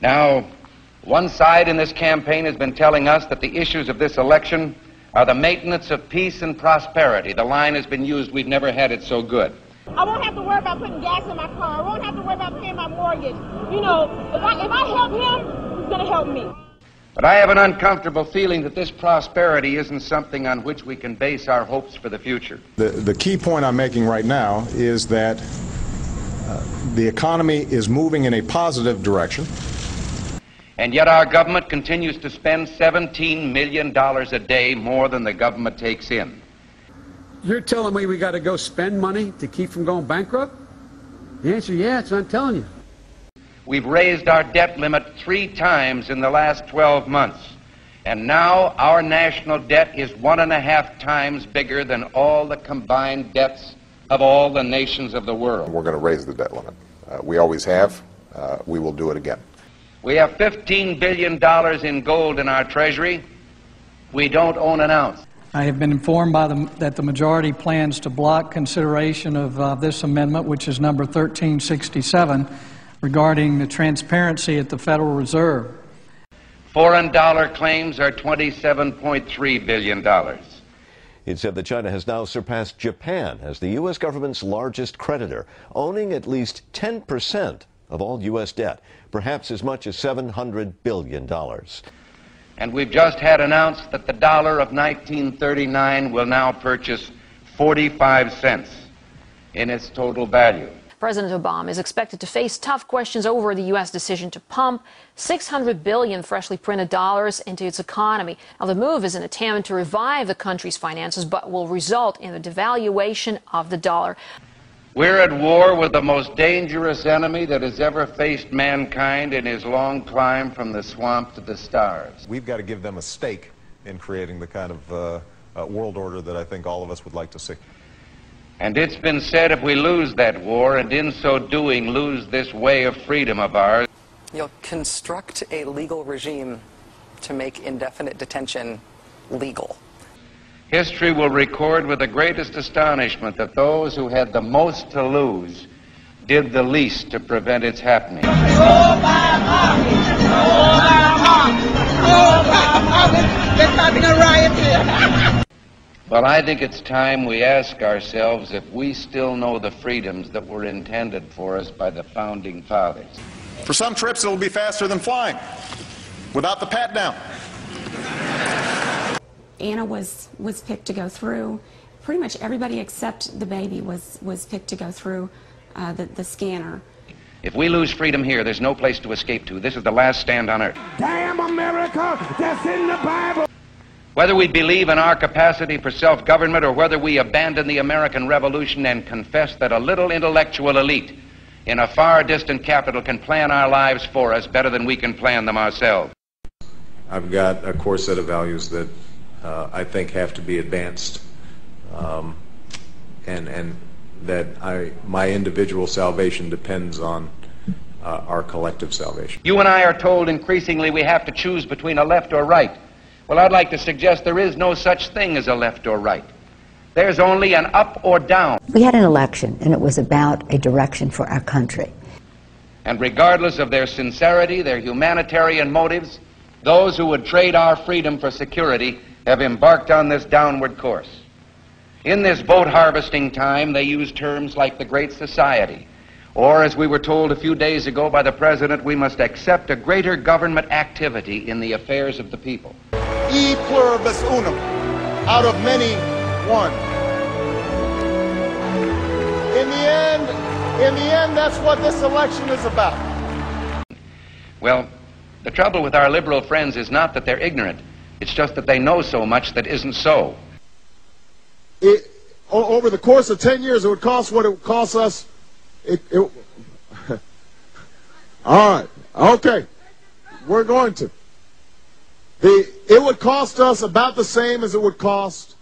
Now, one side in this campaign has been telling us that the issues of this election are the maintenance of peace and prosperity. The line has been used, we've never had it so good. I won't have to worry about putting gas in my car. I won't have to worry about paying my mortgage. You know, if I help him, he's going to help me. But I have an uncomfortable feeling that this prosperity isn't something on which we can base our hopes for the future. The key point I'm making right now is that the economy is moving in a positive direction. And yet our government continues to spend $17 million a day more than the government takes in. You're telling me we got to go spend money to keep from going bankrupt? The answer, yeah, it's what I'm telling you. We've raised our debt limit 3 times in the last 12 months. And now our national debt is 1.5 times bigger than all the combined debts of all the nations of the world. We're going to raise the debt limit. We always have. We will do it again. We have $15 billion in gold in our treasury. We don't own an ounce. I have been informed that the majority plans to block consideration of this amendment, which is number 1367, regarding the transparency at the Federal Reserve. Foreign dollar claims are $27.3 billion. It said that China has now surpassed Japan as the U.S. government's largest creditor, owning at least 10% of all U.S. debt, perhaps as much as $700 billion. And we've just had announced that the dollar of 1939 will now purchase 45 cents in its total value. President Obama is expected to face tough questions over the U.S. decision to pump $600 billion freshly printed dollars into its economy. Now, the move is an attempt to revive the country's finances, but will result in the devaluation of the dollar. We're at war with the most dangerous enemy that has ever faced mankind in his long climb from the swamp to the stars. We've got to give them a stake in creating the kind of world order that I think all of us would like to see. And it's been said if we lose that war, and in so doing lose this way of freedom of ours, you'll construct a legal regime to make indefinite detention legal. History will record with the greatest astonishment that those who had the most to lose did the least to prevent its happening. They're starting a riot here. Well, I think it's time we ask ourselves if we still know the freedoms that were intended for us by the Founding Fathers. For some trips, it'll be faster than flying, without the pat down. Anna was picked to go through. Pretty much everybody except the baby was picked to go through the scanner. If we lose freedom here, there's no place to escape to. This is the last stand on earth. Damn America, that's in the Bible. Whether we believe in our capacity for self-government or whether we abandon the American Revolution and confess that a little intellectual elite in a far distant capital can plan our lives for us better than we can plan them ourselves. I've got a core set of values that I think have to be advanced, and that my individual salvation depends on our collective salvation. You and I are told increasingly we have to choose between a left or right. Well, I'd like to suggest there is no such thing as a left or right. There's only an up or down. We had an election, and it was about a direction for our country. And regardless of their sincerity, their humanitarian motives, those who would trade our freedom for security have embarked on this downward course. In this vote harvesting time, they use terms like the Great Society, or, as we were told a few days ago by the President, we must accept a greater government activity in the affairs of the people. E pluribus unum, out of many, one. In the end, that's what this election is about. Well, the trouble with our liberal friends is not that they're ignorant. It's just that they know so much that isn't so. Over the course of 10 years, it would cost what it would cost us. All right, okay, we're going to. It would cost us about the same as it would cost